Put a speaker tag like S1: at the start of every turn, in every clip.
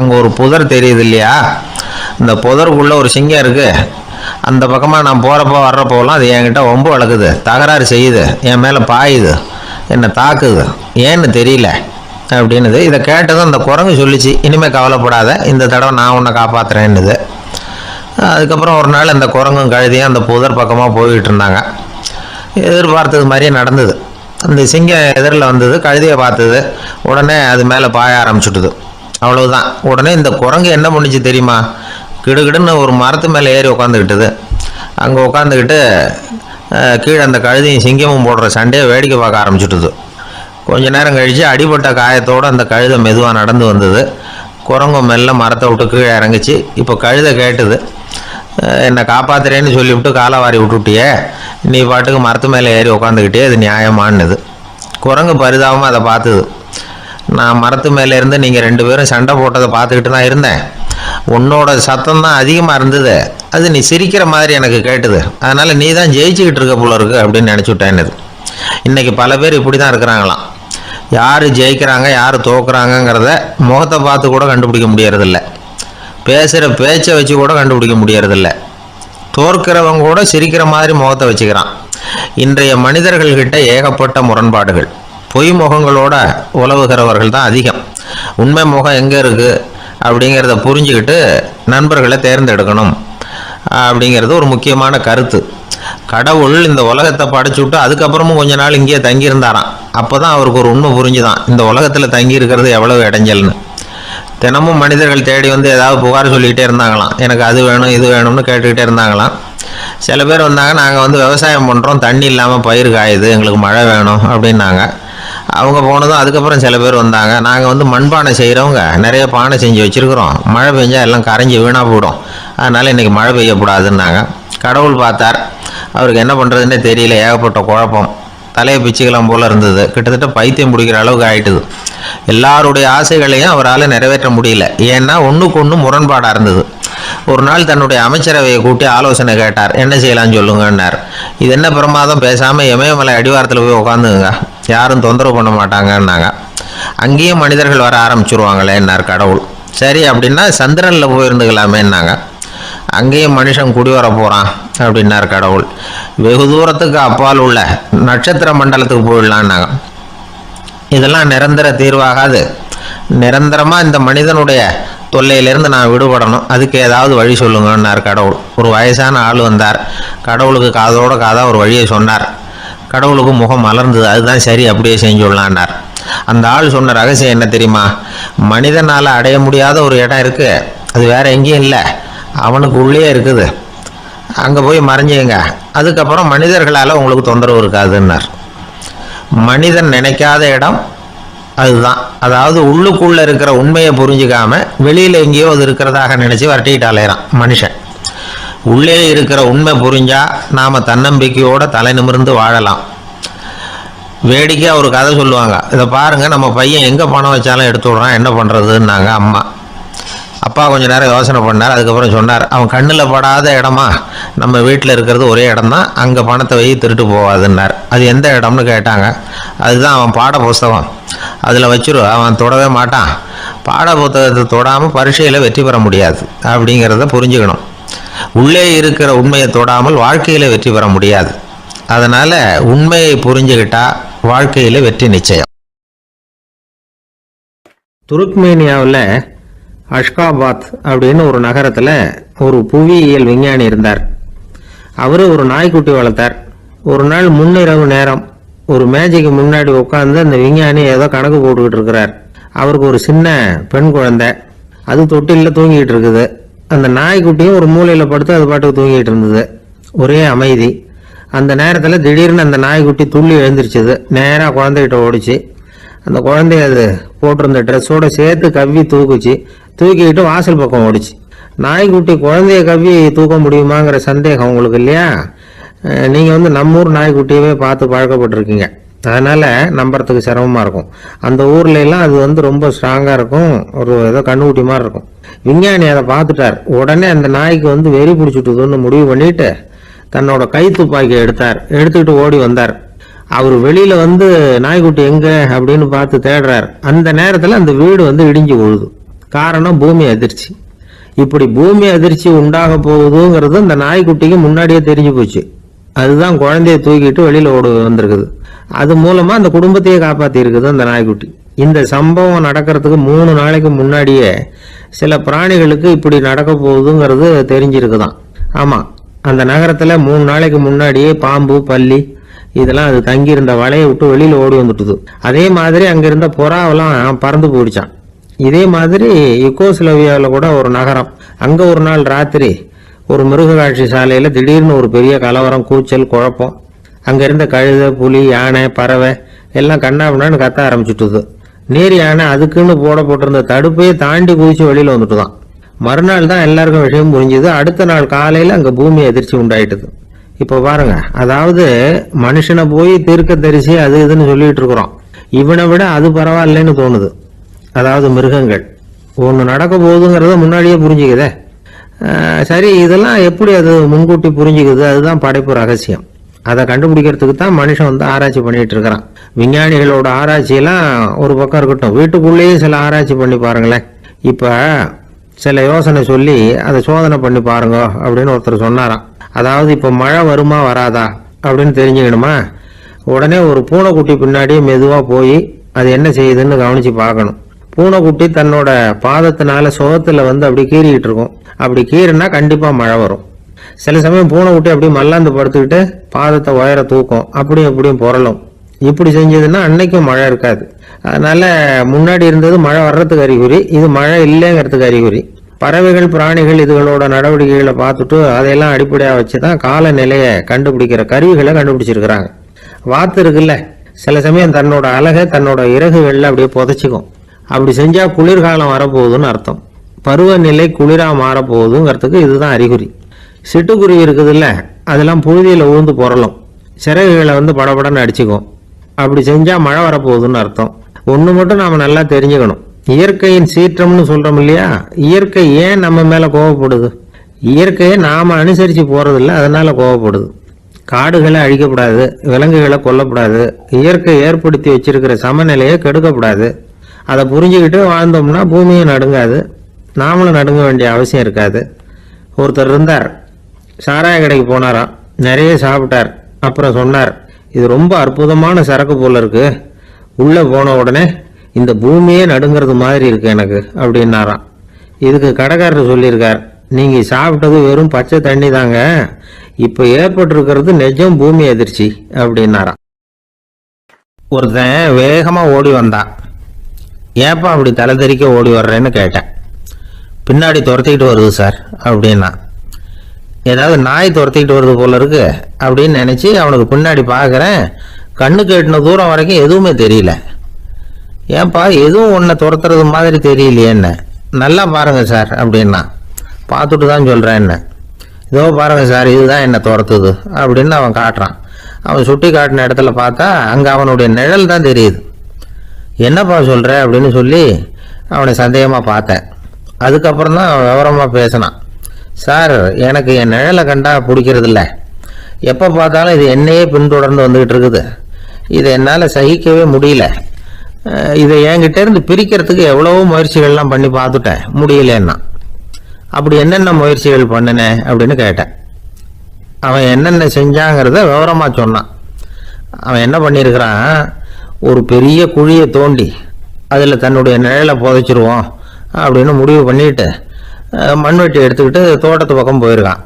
S1: அங்கே ஒரு புதர் தெரியுது இல்லையா, இந்த புதருக்குள்ளே ஒரு சிங்கம் இருக்குது. அந்த பக்கமாக நான் போகிறப்போ வர்றப்போலாம் அது என்கிட்ட ஒம்பு வளர்க்குது, தகராறு செய்யுது, என் மேலே பாயுது, என்னை தாக்குது, ஏன்னு தெரியல அப்படின்னுது. இதை கேட்டதும் அந்த குரங்கு சொல்லிச்சு, இனிமேல் கவலைப்படாத, இந்த தடவை நான் உன்னை காப்பாற்றுறேன்னுது. அதுக்கப்புறம் ஒரு நாள் அந்த குரங்கும் கழுதியும் அந்த புதர் பக்கமாக போய்கிட்டு இருந்தாங்க. எதிர்பார்த்தது மாதிரியே நடந்தது. அந்த சிங்கம் எதிரில் வந்தது, கழுதியை பார்த்தது, உடனே அது மேலே பாய ஆரம்பிச்சுட்டுது. அவ்வளவுதான். உடனே இந்த குரங்கு என்ன பண்ணிச்சு தெரியுமா, கிடுகிடுன்னு ஒரு மரத்து மேலே ஏறி உட்காந்துக்கிட்டுது. அங்கே உட்காந்துக்கிட்டு கீழே அந்த கழுதியும் சிங்கமும் போடுற சண்டையை வேடிக்கை பார்க்க ஆரம்பிச்சுட்டுது. கொஞ்ச நேரம் கழித்து அடிபட்ட காயத்தோடு அந்த கழுதை மெதுவாக நடந்து வந்தது. குரங்கும் மெல்ல மரத்தை விட்டு கீழே இறங்கிச்சு. இப்போ கழுதை கேட்டுது, என்னை காப்பாத்துறேன்னு சொல்லிவிட்டு காலை வாரி விட்டுட்டியே, நீ பாட்டுக்கு மரத்து மேலே ஏறி உட்காந்துக்கிட்டே, அது நியாயமானுது. குரங்கு பரிதாபமாக அதை பார்த்துது. நான் மரத்து மேலே இருந்து நீங்கள் 2 பேரும் சண்டை போட்டதை பார்த்துக்கிட்டு தான் இருந்தேன். உன்னோட சத்தம் தான் அதிகமாக இருந்தது, அது நீ சிரிக்கிற மாதிரி எனக்கு கேட்டுது, அதனால் நீ தான் ஜெயிச்சுக்கிட்டு இருக்க போல இருக்கு அப்படின்னு நினச்சிவிட்டேன்னுது. இன்றைக்கி பல பேர் இப்படி தான் இருக்கிறாங்களாம். யார் ஜெயிக்கிறாங்க யார் தோக்குறாங்கங்கிறத முகத்தை பார்த்து கூட கண்டுபிடிக்க முடியறதில்ல, பேசுகிற பேச்சை வச்சு கூட கண்டுபிடிக்க முடியறதில்ல. தோற்கிறவங்க கூட சிரிக்கிற மாதிரி முகத்தை வச்சுக்கிறான். இன்றைய மனிதர்கள்கிட்ட ஏகப்பட்ட முரண்பாடுகள். பொய் முகங்களோட உலவுகிறவர்கள் தான் அதிகம். உண்மை முகம் எங்கே இருக்குது அப்படிங்கிறத புரிஞ்சுக்கிட்டு நண்பர்களை தேர்ந்தெடுக்கணும் அப்படிங்கிறது ஒரு முக்கியமான கருத்து. கடவுள் இந்த உலகத்தை படைச்சு விட்டு அதுக்கப்புறமும் கொஞ்ச நாள் இங்கேயே தங்கியிருந்தாராம். அப்போ தான் அவருக்கு ஒரு உண்மை புரிஞ்சுதான், இந்த உலகத்தில் தங்கி இருக்கிறது எவ்வளவு இடைஞ்சல்னு. தினமும் மனிதர்கள் தேடி வந்து ஏதாவது புகார் சொல்லிக்கிட்டே இருந்தாங்களாம், எனக்கு அது வேணும் இது வேணும்னு கேட்டுக்கிட்டே இருந்தாங்களாம். சில பேர் வந்தாங்க, நாங்கள் வந்து விவசாயம் பண்ணுறோம், தண்ணி இல்லாமல் பயிர் காயுது, எங்களுக்கு மழை வேணும் அப்படின்னாங்க. அவங்க போனதும் அதுக்கப்புறம் சில பேர் வந்தாங்க, நாங்கள் வந்து மண்பானை செய்கிறவங்க, நிறைய பானை செஞ்சு வச்சுருக்குறோம், மழை பெஞ்சால் எல்லாம் கரைஞ்சி வீணாக போயிடும், அதனால் இன்றைக்கி மழை பெய்யக்கூடாதுன்னாங்க. கடவுள் பார்த்தார், அவருக்கு என்ன பண்ணுறதுன்னே தெரியல, ஏகப்பட்ட குழப்பம், தலையை பிச்சுக்கலாம் போல் இருந்தது, கிட்டத்தட்ட பைத்தியம் பிடிக்கிற அளவுக்கு ஆகிட்டுது. எல்லாருடைய ஆசைகளையும் அவரால் நிறைவேற்ற முடியல, ஏன்னா ஒன்றுக்கு ஒன்று முரண்பாடாக இருந்தது. ஒரு நாள் தன்னுடைய அமைச்சரவையை கூட்டி ஆலோசனை கேட்டார், என்ன செய்யலாம்னு சொல்லுங்கன்னார். இது என்ன பிரமாதம், பேசாமல் இமயமலை அடிவாரத்தில் போய் உட்காந்துங்க, யாரும் தொந்தரவு பண்ண மாட்டாங்கன்னாங்க. அங்கேயும் மனிதர்கள் வர ஆரம்பிச்சுருவாங்களேன்னார் கடவுள். சரி அப்படின்னா சந்திரனில் போயிருந்துக்கலாமேன்னாங்க. அங்கேயும் மனுஷன் குடி வர போகிறான் அப்படின்னார் கடவுள். வெகு தூரத்துக்கு அப்பால் உள்ள நட்சத்திர மண்டலத்துக்கு போயிடலான்னாங்க. இதெல்லாம் நிரந்தர தீர்வாகாது, நிரந்தரமாக இந்த மனிதனுடைய தொல்லையிலேருந்து நான் விடுபடணும், அதுக்கு ஏதாவது வழி சொல்லுங்கன்னார் கடவுள். ஒரு வயசான ஆள் வந்தார், கடவுளுக்கு காதோட காதாக ஒரு வழியை சொன்னார். கடவுளுக்கு முகம் மலர்ந்தது, அதுதான் சரி, அப்படியே செஞ்சுடலான்னார். அந்த ஆள் சொன்ன ரகசியம் என்ன தெரியுமா, மனிதனால் அடைய முடியாத ஒரு இடம் இருக்குது, அது வேறு எங்கேயும் இல்லை, அவனுக்கு உள்ளே இருக்குது, அங்கே போய் மறைஞ்சுங்க, அதுக்கப்புறம் மனிதர்களால் உங்களுக்கு தொந்தரவு இருக்காதுன்னார். மனிதன் நினைக்காத இடம் அதுதான். அதாவது உள்ளுக்குள்ளே இருக்கிற உண்மையை புரிஞ்சுக்காம வெளியில் எங்கேயோ அது இருக்கிறதாக நினச்சி வரட்டிக்கிட்டு அலையிறான் மனுஷன். உள்ளே இருக்கிற உண்மை புரிஞ்சா நாம் தன்னம்பிக்கையோடு தலை நிமிர்ந்து வாழலாம். வேடிக்கையாக ஒரு கதை சொல்லுவாங்க, இதை பாருங்கள், நம்ம பையன் எங்கே பணம் வச்சாலும் எடுத்து விட்றான், என்ன பண்ணுறதுன்னாங்க அம்மா. அப்பா கொஞ்சம் நேரம் யோசனை பண்ணார், அதுக்கப்புறம் சொன்னார், அவன் கண்ணில் படாத இடமா நம்ம வீட்டில் இருக்கிறது ஒரே இடம் தான், அங்கே பணத்தை வை திருட்டு போவாதுன்னார். அது எந்த இடம்னு கேட்டாங்க. அதுதான் அவன் பாட புஸ்தகம், அதில் வச்சிரு, அவன் தொடவே மாட்டான், பாட புத்தகத்தை தொடாமல் பரீட்சையில் வெற்றி பெற முடியாது அப்படிங்கிறத புரிஞ்சுக்கணும். உள்ளே இருக்கிற உண்மையை தொடாமல் வாழ்க்கையில் வெற்றி பெற முடியாது. அதனால் உண்மையை புரிஞ்சுக்கிட்டா வாழ்க்கையில் வெற்றி நிச்சயம். துருக்மேனியாவில் அஷ்காபாத் அப்படின்னு ஒரு நகரத்தில் ஒரு புவியியல் விஞ்ஞானி இருந்தார். அவர் ஒரு நாய்க்குட்டி வளர்த்தார். ஒரு நாள் முன்னிரவு நேரம் ஒரு மேஜைக்கு முன்னாடி உட்காந்து அந்த விஞ்ஞானி ஏதோ கணக்கு போட்டுக்கிட்டு இருக்கிறார். அவருக்கு ஒரு சின்ன பெண் குழந்தை, அது தொட்டிலில் தூங்கிட்டு இருக்குது. அந்த நாய்க்குட்டியும் ஒரு மூலையில் படுத்து அது பாட்டுக்கு தூங்கிட்டு இருந்தது. ஒரே அமைதி. அந்த நேரத்தில் திடீர்னு அந்த நாய்க்குட்டி துள்ளி எழுந்திரிச்சது, நேராக குழந்தைகிட்ட ஓடிச்சு. அந்த குழந்தைய அது போட்டிருந்த ட்ரெஸ்ஸோடு சேர்த்து கவ்வி தூக்குச்சு, தூக்கிக்கிட்டு வாசல் பக்கம் ஓடிச்சு. நாய்க்குட்டி குழந்தைய கவ்வி தூக்க முடியுமாங்கிற சந்தேகம் உங்களுக்கு இல்லையா? நீங்கள் வந்து நம்ம ஊர் நாய்க்குட்டியவே பார்த்து பழக்கப்பட்டிருக்கீங்க, அதனால் நம்புறதுக்கு சிரமமாக இருக்கும். அந்த ஊர்ல எல்லாம் அது வந்து ரொம்ப ஸ்ட்ராங்காக இருக்கும், ஒரு ஏதோ கண்ணுக்குட்டி மாதிரி இருக்கும். விஞ்ஞானி அதை பார்த்துட்டார். உடனே அந்த நாய்க்கு வந்து வெறி பிடிச்சிட்டுதுன்னு முடிவு பண்ணிட்டு தன்னோட கை துப்பாக்கியை எடுத்துக்கிட்டு ஓடி வந்தார். அவர் வெளியில வந்து நாய்க்குட்டி எங்க அப்படின்னு பார்த்து தேடுறார். அந்த நேரத்தில் அந்த வீடு வந்து இடிஞ்சு விழுது. காரணம் பூமி அதிர்ச்சி. இப்படி பூமி அதிர்ச்சி உண்டாக போகுதுங்கிறது இந்த நாய்க்குட்டிக்கு முன்னாடியே தெரிஞ்சு போச்சு. அதுதான் குழந்தைய தூக்கிட்டு வெளியில ஓடு வந்திருக்குது. அது மூலமா அந்த குடும்பத்தையே காப்பாத்தி இருக்குது அந்த நாய்க்குட்டி. இந்த சம்பவம் நடக்கிறதுக்கு 3 நாளைக்கு முன்னாடியே சில பிராணிகளுக்கு இப்படி நடக்க போகுதுங்கிறது தெரிஞ்சிருக்குதான். ஆமா, அந்த நகரத்துல 3 நாளைக்கு முன்னாடியே பாம்பு, பல்லி இதெல்லாம் அது தங்கியிருந்த வலையை விட்டு வெளியில ஓடி வந்துட்டுது. அதே மாதிரி அங்கிருந்த புறாவெல்லாம் பறந்து போயிடுச்சான். இதே மாதிரி யுகோஸ்லோவியாவில் கூட ஒரு நகரம், அங்க ஒரு நாள் ராத்திரி ஒரு மிருக காட்சி சாலையில திடீர்னு ஒரு பெரிய கலவரம், கூச்சல், குழப்பம். அங்க இருந்த கழுதை, புலி, யானை, பறவை எல்லாம் கண்ணாபின்னான்னு கத்த ஆரம்பிச்சுட்டுது. நீர் யானை அதுக்குன்னு போட்டிருந்த தடுப்பையே தாண்டி குதிச்சு வெளியில வந்துட்டுதான். மறுநாள் தான் எல்லாருக்கும் விஷயம் புரிஞ்சுது. அடுத்த நாள் காலையில அங்க பூமி அதிர்ச்சி உண்டாயிட்டுது. இப்போ பாருங்க, அதாவது மனுஷனை போய் தீர்க்க தரிசி அது இதுன்னு சொல்லிட்டு இருக்கிறோம். இவனை விட அது பரவாயில்லைன்னு தோணுது. அதாவது மிருகங்கள் ஒன்று நடக்க போகுதுங்கிறத முன்னாடியே புரிஞ்சுக்குதே. சரி, இதெல்லாம் எப்படி அது முன்கூட்டி புரிஞ்சுக்குது? அதுதான் படைப்பு ரகசியம். அதை கண்டுபிடிக்கிறதுக்கு தான் மனுஷன் வந்து ஆராய்ச்சி பண்ணிட்டு இருக்கிறான். விஞ்ஞானிகளோட ஆராய்ச்சியெல்லாம் ஒரு பக்கம் இருக்கட்டும், வீட்டுக்குள்ளேயே சில ஆராய்ச்சி பண்ணி பாருங்களேன். இப்போ சில யோசனை சொல்லி அதை சோதனை பண்ணி பாருங்க அப்படின்னு ஒருத்தர் சொன்னாராம். அதாவது இப்போ மழை வருமா வராதா அப்படின்னு தெரிஞ்சுக்கணுமா, உடனே ஒரு பூனைக்குட்டி பின்னாடியே மெதுவாக போய் அது என்ன செய்யுதுன்னு கவனித்து பார்க்கணும். பூனைக்குட்டி தன்னோட பாதத்தினால சுகத்துல வந்து அப்படி கீறிக்கிட்டு இருக்கும். அப்படி கீறினா கண்டிப்பா மழை வரும். சில சமயம் பூனைக்குட்டி அப்படி மல்லாந்து படுத்துக்கிட்டு பாதத்தை உயர தூக்கும், அப்படியும் அப்படியும் புரளும். இப்படி செஞ்சதுன்னா அன்னைக்கும் மழை இருக்காது. அதனால முன்னாடி இருந்தது மழை வர்றதுக்கு அறிகுறி, இது மழை இல்லைங்கிறதுக்கு அறிகுறி. பறவைகள், பிராணிகள் இதுகளோட நடவடிக்கைகளை பார்த்துட்டு அதையெல்லாம் அடிப்படையாக வச்சுதான் காலநிலையை கண்டுபிடிக்கிற கருவிகளை கண்டுபிடிச்சிருக்கிறாங்க. வாத்து இருக்குல்ல, சில சமயம் தன்னோட அழகை தன்னோட இறகுகளில் அப்படியே புதைச்சிக்கும். அப்படி செஞ்சா குளிர்காலம் வரப்போகுதுன்னு அர்த்தம். பருவநிலை குளிரா மாறப்போகுதுங்கிறதுக்கு இதுதான் அறிகுறி. சிட்டுக்குருவி இருக்குதுல்ல, அதெல்லாம் புழுதியில் உழுந்து புரளும், சிறகுகளை வந்து படபடன்னு அடிச்சுக்கும். அப்படி செஞ்சா மழை வரப்போகுதுன்னு அர்த்தம். ஒன்று மட்டும் நாம நல்லா தெரிஞ்சுக்கணும், இயற்கையின் சீற்றம்னு சொல்றோம் இல்லையா, இயற்கை ஏன் நம்ம மேல கோவப்படுது? இயற்கையை நாம அனுசரிச்சு போறதில்ல, அதனால கோவப்படுது. காடுகளை அழிக்கப்படாது, விலங்குகளை கொல்லப்படாது, இயற்கை ஏற்படுத்தி வச்சிருக்கிற சமநிலையை கெடுக்கப்படாது. அதை புரிஞ்சுக்கிட்டு வாழ்ந்தோம்னா பூமியும் நடுங்காது, நாமளும் நடுங்க வேண்டிய அவசியம் இருக்காது. ஒருத்தர் இருந்தார், சாராய கடைக்கு போனாராம், நிறைய சாப்பிட்டார். அப்புறம் சொன்னார், இது ரொம்ப அற்புதமான சரக்கு போல இருக்கு, உள்ள போன உடனே இந்த பூமியே நடுங்கிறது மாதிரி இருக்கு எனக்கு அப்படின்னாராம். இதுக்கு கடைக்காரர் சொல்லியிருக்கார், நீங்க சாப்பிட்டது வெறும் பச்சை தண்ணி தாங்க, இப்ப ஏற்பட்டிருக்கிறது நிஜம் பூமி அதிர்ச்சி அப்படின்னாராம். ஒருத்தன் வேகமா ஓடி வந்தான். ஏப்பா அப்படி தலை தெறிக்க ஓடி வர்றேன்னு கேட்டேன். பின்னாடி துரத்திக்கிட்டு வருது சார் அப்படின்னா. ஏதாவது நாய் துரத்திக்கிட்டு வருது போல இருக்கு அப்படின்னு நினைச்சு அவனுக்கு பின்னாடி பார்க்குறேன். கண்ணுக்கு எட்டின தூரம் வரைக்கும் எதுவுமே தெரியல. ஏன்பா எதுவும் உன்னை துரத்துறது மாதிரி தெரியலையே என்ன, நல்லா பாருங்க சார் அப்படின்னா. பார்த்துட்டு தான் சொல்கிறேன் என்ன, இதோ பாருங்க சார் இதுதான் என்னை துரத்துது அப்படின்னு அவன் காட்டுறான். அவன் சுட்டி காட்டின இடத்துல பார்த்தா அங்கே அவனுடைய நிழல் தான் தெரியுது. என்னப்பா சொல்கிற அப்படின்னு சொல்லி அவனை சந்தேகமாக பார்த்தேன். அதுக்கப்புறம் தான் விவரமாக பேசினான். சார் எனக்கு என் நிழலை கண்டா பிடிக்கிறதில்ல, எப்போ பார்த்தாலும் இது என்னையே பின்தொடர்ந்து வந்துக்கிட்டு இருக்குது, இதை என்னால் சகிக்கவே முடியல, இதை என்கிட்டேருந்து பிரிக்கிறதுக்கு எவ்வளவோ முயற்சிகள்லாம் பண்ணி பார்த்துட்டேன், முடியலன்னா. அப்படி என்னென்ன முயற்சிகள் பண்ணினேன் அப்படின்னு கேட்டேன். அவன் என்னென்ன செஞ்சாங்கிறத விவரமாக சொன்னான். அவன் என்ன பண்ணியிருக்கிறான், ஒரு பெரிய குழியை தோண்டி அதில் தன்னுடைய நிழலை புதைச்சிருவோம் அப்படின்னு முடிவு பண்ணிட்டு மண்வெட்டி எடுத்துக்கிட்டு தோட்டத்து பக்கம் போயிருக்கான்.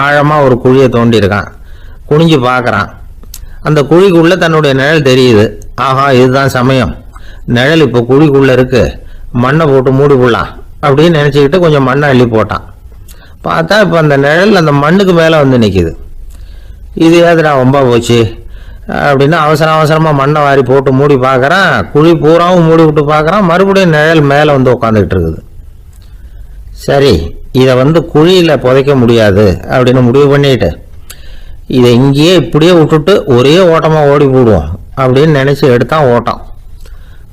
S1: ஆழமாக ஒரு குழியை தோண்டியிருக்கான். குனிஞ்சு பார்க்குறான். அந்த குழிக்குள்ளே தன்னுடைய நிழல் தெரியுது. ஆஹா, இதுதான் சமயம், நிழல் இப்போ குழிக்குள்ளே இருக்கு, மண்ணை போட்டு மூடி போடலாம் அப்படின்னு நினச்சிக்கிட்டு கொஞ்சம் மண்ணை அள்ளி போட்டான். பார்த்தா இப்போ அந்த நிழல் அந்த மண்ணுக்கு மேலே வந்து நிற்கிது. இது ஏதுடா ரொம்ப போச்சு அப்படின்னு அவசரமாக மண்ணை வாரி போட்டு மூடி பார்க்குறான். குழி பூராவும் மூடி விட்டு பார்க்குறான், மறுபடியும் நிழல் மேலே வந்து உட்காந்துக்கிட்டு இருக்குது. சரி, இதை வந்து குழியில் புதைக்க முடியாது அப்படின்னு முடிவு பண்ணிட்டு இதை இங்கேயே இப்படியே விட்டுட்டு ஒரே ஓட்டமாக ஓடி போடுவோம் அப்படின்னு நினச்சி எடுத்தான் ஓட்டம்.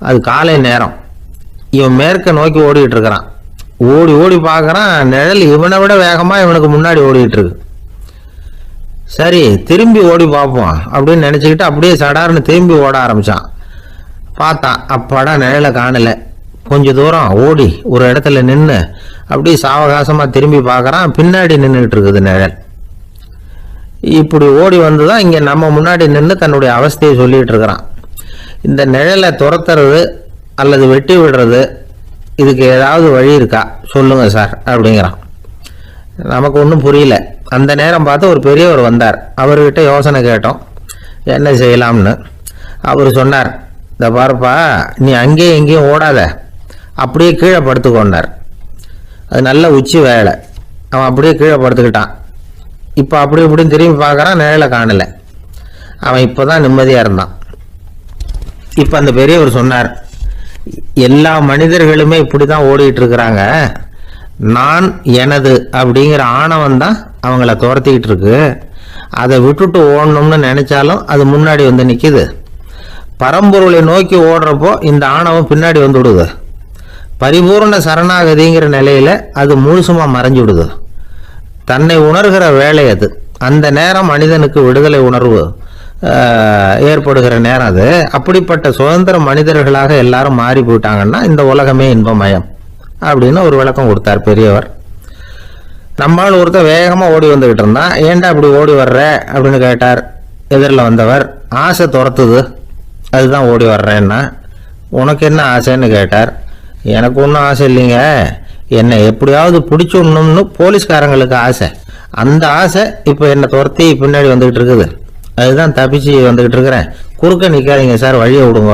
S1: அது காலை நேரம். இவன் மேற்க நோக்கி ஓடிக்கிட்டு இருக்கிறான். ஓடி ஓடி பார்க்குறான், நிழல் இவனை விட வேகமாக இவனுக்கு முன்னாடி ஓடிக்கிட்டு இருக்கு. சரி, திரும்பி ஓடி பார்ப்போம் அப்படின்னு நினச்சிக்கிட்டு அப்படியே சடார்னு திரும்பி ஓட ஆரம்பித்தான். பார்த்தான், அப்பாடா நிழலை காணலை. கொஞ்ச தூரம் ஓடி ஒரு இடத்துல நின்று அப்படியே சாவகாசமாக திரும்பி பார்க்குறான். பின்னாடி நின்றுட்டு இருக்குது நிழல். இப்படி ஓடி வந்து தான் இங்கே நம்ம முன்னாடி நின்று தன்னுடைய அவஸ்தையை சொல்லிகிட்டு இருக்கிறான். இந்த நிழலை துரத்துறது அல்லது வெட்டி விடுறது, இதுக்கு ஏதாவது வழி இருக்கா சொல்லுங்கள் சார் அப்படிங்கிறான். நமக்கு ஒன்றும் புரியல. அந்த நேரம் பார்த்து ஒரு பெரியவர் வந்தார். அவர்கிட்ட யோசனை கேட்டோம், என்ன செய்யலாம்னு. அவர் சொன்னார், இந்த பாருப்பா, நீ அங்கேயும் எங்கேயும் ஓடாத, அப்படியே கீழே படுத்துக்கொண்டார். அது நல்ல உச்சி வேலை. அவன் அப்படியே கீழே படுத்துக்கிட்டான். இப்போ அப்படி இப்படின்னு திரும்பி பார்க்குறான், நிழலை காணலை. அவன் இப்போ தான் நிம்மதியாக இருந்தான். இப்போ அந்த பெரியவர் சொன்னார், எல்லா மனிதர்களுமே இப்படி தான் ஓடிட்டு இருக்கிறாங்க. நான் எனது அப்படிங்கிற ஆணவம் தான் அவங்கள துரத்திக்கிட்டு இருக்கு. அதை விட்டுட்டு ஓடணும்னு நினைச்சாலும் அது முன்னாடி வந்து நிற்கிது. பரம்பொருளை நோக்கி ஓடுறப்போ இந்த ஆணவம் பின்னாடி வந்து விடுது. பரிபூர்ண சரணாகதிங்கிற நிலையில அது முழுசுமா மறைஞ்சு விடுது. தன்னை உணர்கிற வேலை அது. அந்த நேரம் மனிதனுக்கு விடுதலை உணர்வு ஏற்படுகிற நேரம் அது. அப்படிப்பட்ட சுதந்திர மனிதர்களாக எல்லாரும் மாறி போயிட்டாங்கன்னா இந்த உலகமே இன்பமயம் அப்படின்னு ஒரு விளக்கம் கொடுத்தார் பெரியவர். நம்மால் ஒருத்தர் வேகமாக ஓடி வந்துக்கிட்டு இருந்தான். ஏன்டா அப்படி ஓடி வர்ற அப்படின்னு கேட்டார் எதிரில் வந்தவர். ஆசை துரத்துது, அதுதான் ஓடி வர்றேன்னா. உனக்கு என்ன ஆசைன்னு கேட்டார். எனக்கு ஒன்றும் ஆசை இல்லைங்க, என்னை எப்படியாவது பிடிச்சிடணும்னு போலீஸ்காரங்களுக்கு ஆசை. அந்த ஆசை இப்போ என்னை துரத்தி பின்னாடி வந்துக்கிட்டு இருக்குது. அதுதான் தப்பிச்சு வந்துக்கிட்டு இருக்கிறேன். குறுக்க நிற்காதீங்க சார், வழியை விடுங்க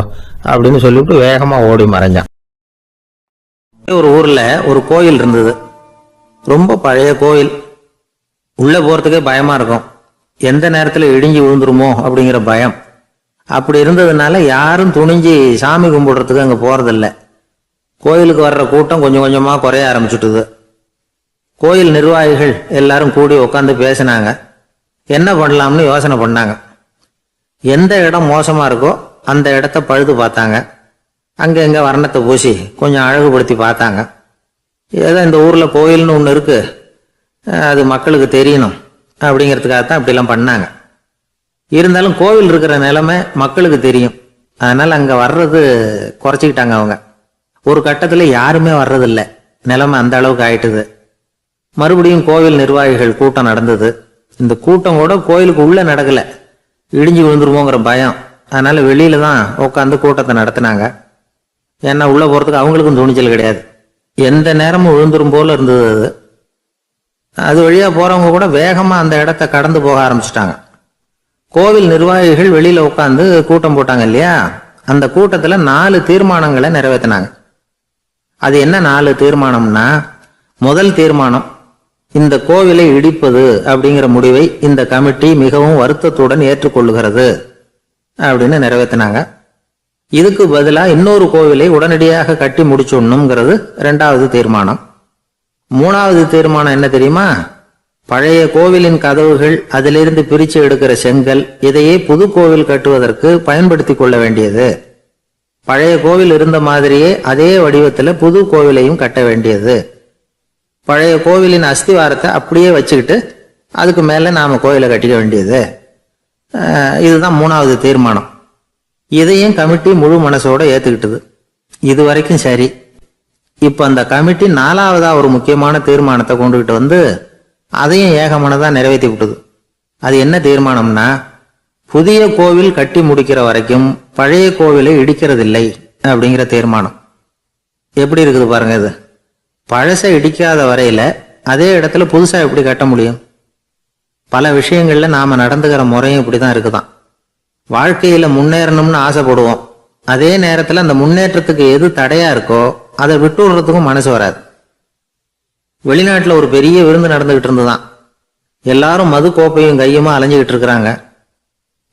S1: அப்படின்னு சொல்லிவிட்டு வேகமாக ஓடி மறைஞ்சான். ஒரு ஊரில் ஒரு கோயில் இருந்தது. ரொம்ப பழைய கோயில். உள்ளே போகிறதுக்கே பயமாக இருக்கும். எந்த நேரத்தில் இடிஞ்சு விழுந்துருமோ அப்படிங்கிற பயம். அப்படி இருந்ததுனால யாரும் துணிஞ்சு சாமி கும்பிடுறதுக்கு அங்கே போகிறதில்ல. கோயிலுக்கு வர்ற கூட்டம் கொஞ்சம் கொஞ்சமாக குறைய ஆரம்பிச்சுட்டுது. கோயில் நிர்வாகிகள் எல்லாரும் கூடி உட்காந்து பேசினாங்க. என்ன பண்ணலாம்னு யோசனை பண்ணாங்க. எந்த இடம் மோசமாக இருக்கோ அந்த இடத்த பழுது பார்த்தாங்க. அங்கே எங்கே வர்ணத்தை பூசி கொஞ்சம் அழகுபடுத்தி பார்த்தாங்க. ஏதோ இந்த ஊரில் கோயில்னு ஒன்று இருக்குது, அது மக்களுக்கு தெரியணும் அப்படிங்கிறதுக்காகத்தான் இப்படிலாம் பண்ணாங்க. இருந்தாலும் கோவில் இருக்கிற நிலைமை மக்களுக்கு தெரியும். அதனால் அங்கே வர்றது குறைச்சிக்கிட்டாங்க அவங்க. ஒரு கட்டத்தில் யாருமே வர்றதில்லை. நிலைமை அந்த அளவுக்கு ஆயிட்டுது. மறுபடியும் கோவில் நிர்வாகிகள் கூட்டம் நடந்தது. இந்த கூட்டம் கூட கோயிலுக்கு உள்ளே நடக்கலை, இடிஞ்சு விழுந்துருமோங்கிற பயம். அதனால் வெளியில தான் உட்காந்து கூட்டத்தை நடத்தினாங்க. ஏன்னா உள்ளே போகிறதுக்கு அவங்களுக்கும் துணிச்சல் கிடையாது. எந்த நேரமும் விழுந்துரும் போல இருந்தது அது. அது வழியாக போகிறவங்க கூட வேகமாக அந்த இடத்த கடந்து போக ஆரம்பிச்சிட்டாங்க. கோவில் நிர்வாகிகள் வெளியில் உட்காந்து கூட்டம் போட்டாங்க இல்லையா, அந்த கூட்டத்தில் 4 தீர்மானங்களை நிறைவேற்றினாங்க. அது என்ன 4 தீர்மானம்னா, முதல் தீர்மானம், இந்த கோவிலை இடிப்பது அப்படிங்கிற முடிவை இந்த கமிட்டி மிகவும் வருத்தத்துடன் ஏற்றுக்கொள்ளுகிறது அப்படின்னு நிறைவேற்றினாங்க. இதுக்கு பதிலாக இன்னொரு கோவிலை உடனடியாக கட்டி முடிச்சுடணுங்கிறது 2வது தீர்மானம். 3வது தீர்மானம் என்ன தெரியுமா? பழைய கோவிலின் கதவுகள், அதிலிருந்து பிரித்து எடுக்கிற செங்கல், இதையே புது கோவில் கட்டுவதற்கு பயன்படுத்தி கொள்ள வேண்டியது. பழைய கோவில் இருந்த மாதிரியே அதே வடிவத்தில் புது கோவிலையும் கட்ட வேண்டியது. பழைய கோவிலின் அஸ்திவாரத்தை அப்படியே வச்சுக்கிட்டு அதுக்கு மேலே நாம் கோவிலை கட்டிக்க வேண்டியது. இதுதான் 3வது தீர்மானம். இதையும் கமிட்டி முழு மனசோட ஏற்றுக்கிட்டது. இது வரைக்கும் சரி. இப்போ அந்த கமிட்டி 4வதா ஒரு முக்கியமான தீர்மானத்தை கொண்டுகிட்டு வந்து அதையும் ஏகமனதாக நிறைவேற்றி விட்டது. அது என்ன தீர்மானம்னா, புதிய கோவில் கட்டி முடிக்கிற வரைக்கும் பழைய கோவிலை இடிக்கிறதில்லை அப்படிங்கிற தீர்மானம். எப்படி இருக்குது பாருங்க இது. பழசை இடிக்காத வரையில அதே இடத்துல புதுசாக எப்படி கட்ட முடியும்? பல விஷயங்கள்ல நாம நடந்துக்கிற முறையும் இப்படிதான் இருக்குதான். வாழ்க்கையில முன்னேறணும்னு ஆசைப்படுவோம். அதே நேரத்தில் அந்த முன்னேற்றத்துக்கு எது தடையா இருக்கோ அதை விட்டு விடுறதுக்கும் மனசு வராது. வெளிநாட்டில் ஒரு பெரிய விருந்து நடந்துகிட்டு இருந்துதான். எல்லாரும் மது கோப்பையும் கையுமா அலைஞ்சிக்கிட்டு இருக்கிறாங்க.